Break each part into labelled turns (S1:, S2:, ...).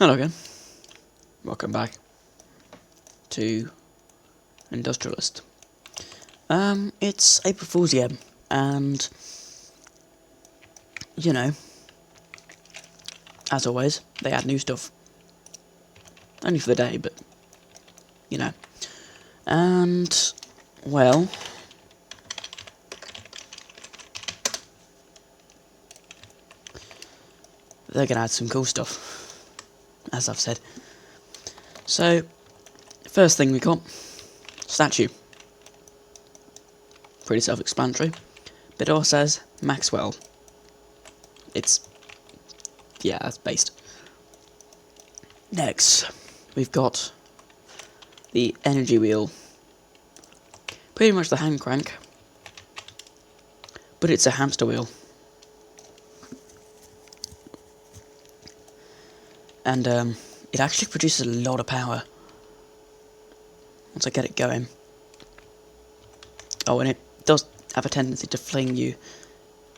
S1: Hello again. Welcome back to Industrialist. It's April Fools again, and you know, as always, they add new stuff. Only for the day, but you know. And well, they're gonna add some cool stuff, as I've said. So, first thing we got, statue. Pretty self-explanatory, but it all says Maxwell. Yeah, that's based. Next, we've got the energy wheel. Pretty much the hand crank, but it's a hamster wheel. And it actually produces a lot of power once I get it going. Oh, and it does have a tendency to fling you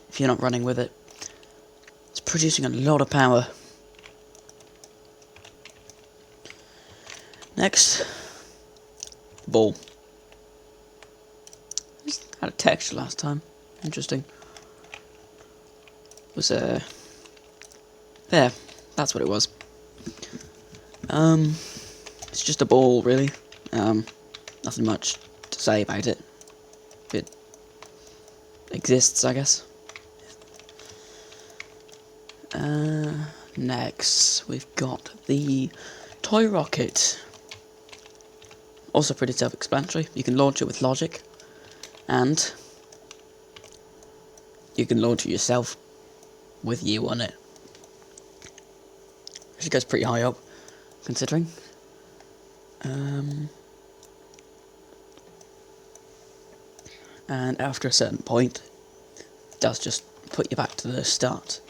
S1: if you're not running with it. It's producing a lot of power. Next, ball. Just had a texture last time. Interesting. It was there. That's what it was. It's just a ball, really. Nothing much to say about it. It exists, I guess. Next, we've got the toy rocket. Also pretty self-explanatory. You can launch it with logic, and you can launch it yourself with you on it. Actually goes pretty high up, considering. And after a certain point, it does just put you back to the start,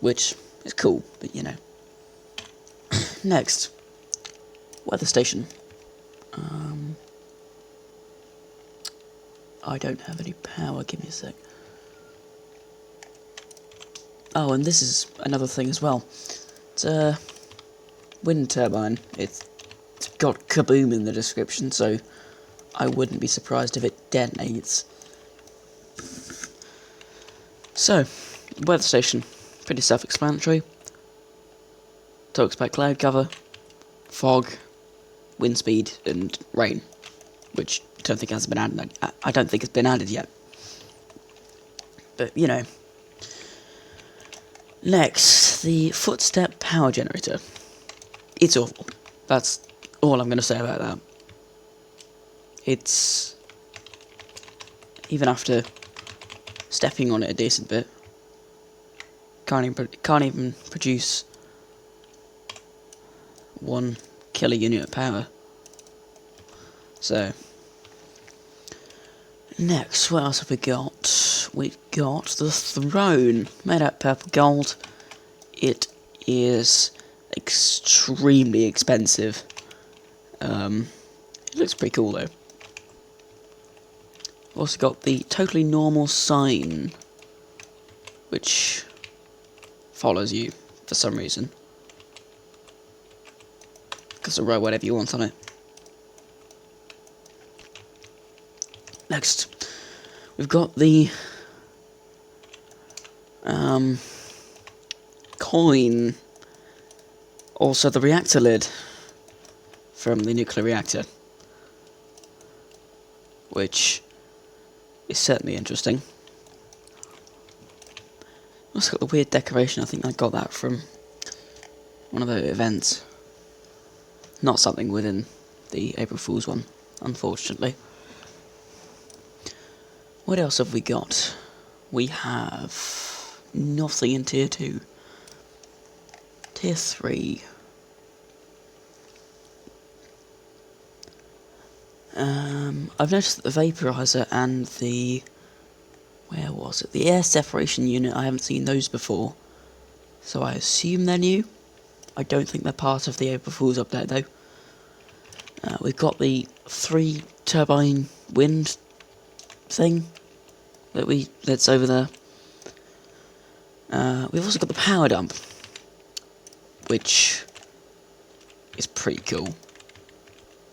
S1: which is cool, but you know. Next, weather station. I don't have any power, give me a sec. Oh, and this is another thing as well. It's a wind turbine. It's got kaboom in the description, so I wouldn't be surprised if it detonates. So, weather station, pretty self-explanatory. Talks about cloud cover, fog, wind speed, and rain, which I don't think has been added. I don't think it's been added yet. But you know. Next, the footstep power generator. It's awful. That's all I'm going to say about that. It's, even after stepping on it a decent bit, can't even produce 1 kilo unit of power. So, next, what else have we got? We've got the throne, made out of purple gold. It is extremely expensive. It looks pretty cool though. Also got the totally normal sign, which follows you for some reason. Because write whatever you want on it. Next, we've got the coin, also the reactor lid from the nuclear reactor, which is certainly interesting. Also got the weird decoration. I think I got that from one of the events, not something within the April Fools one, unfortunately. What else have we got? We have nothing in Tier 2. Tier 3. I've noticed that the vaporizer and the... where was it? The air separation unit, I haven't seen those before. So I assume they're new. I don't think they're part of the April Fools update though. We've got the 3 turbine wind thing that's over there. We've also got the power dump, which is pretty cool.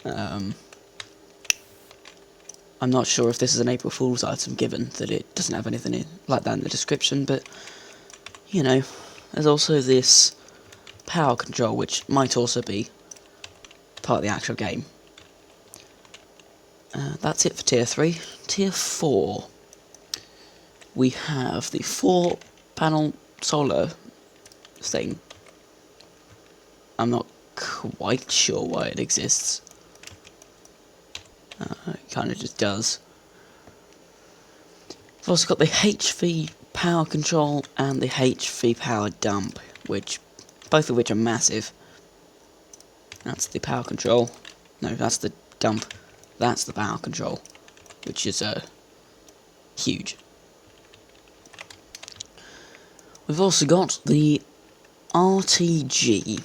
S1: I'm not sure if this is an April Fool's item, given that it doesn't have anything like that in the description, but, you know, there's also this power control, which might also be part of the actual game. That's it for Tier 3. Tier 4, we have the 4-panel solar thing. I'm not quite sure why it exists. It kind of just does. We've also got the HV power control and the HV power dump, both of which are massive. That's the power control. No, that's the dump. That's the power control, which is huge. We've also got the RTG.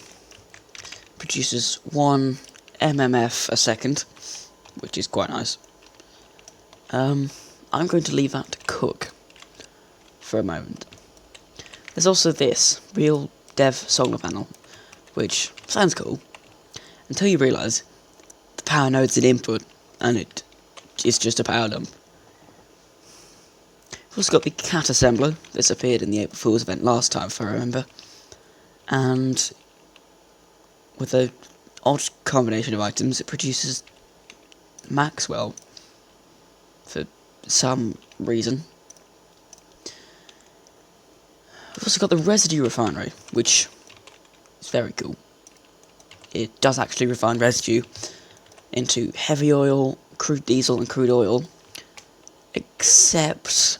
S1: Produces 1 mmf a second, which is quite nice. I'm going to leave that to cook for a moment. There's also this real dev solar panel, which sounds cool, until you realise the power node's an input, and it's just a power dump. We've also got the cat assembler. This appeared in the April Fool's event last time, if I remember. And with an odd combination of items, it produces Maxwell for some reason. We've also got the residue refinery, which is very cool. It does actually refine residue into heavy oil, crude diesel and crude oil, except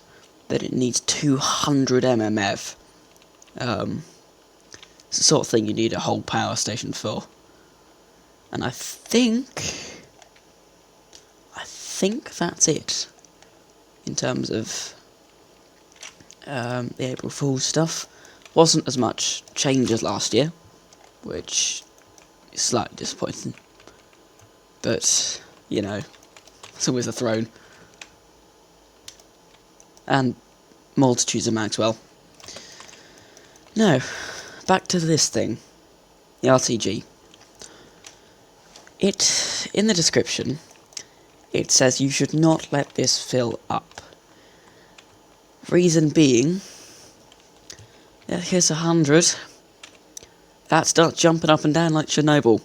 S1: that it needs 200 mmf. It's the sort of thing you need a whole power station for. And I think that's it in terms of the April Fool's stuff. Wasn't as much change as last year, which is slightly disappointing. But, you know, it's always a throne. And multitudes of Maxwell. Now, back to this thing, the RTG. In the description, it says you should not let this fill up. Reason being, here's 100, that starts jumping up and down like Chernobyl.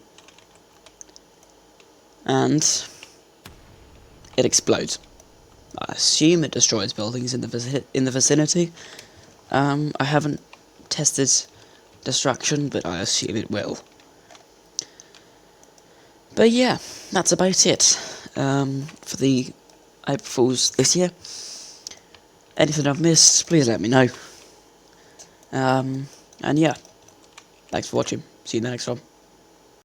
S1: And it explodes. I assume it destroys buildings in the vicinity. I haven't tested destruction, but I assume it will. But yeah, that's about it for the April Fools this year. Anything I've missed, please let me know. And yeah, thanks for watching. See you in the next one.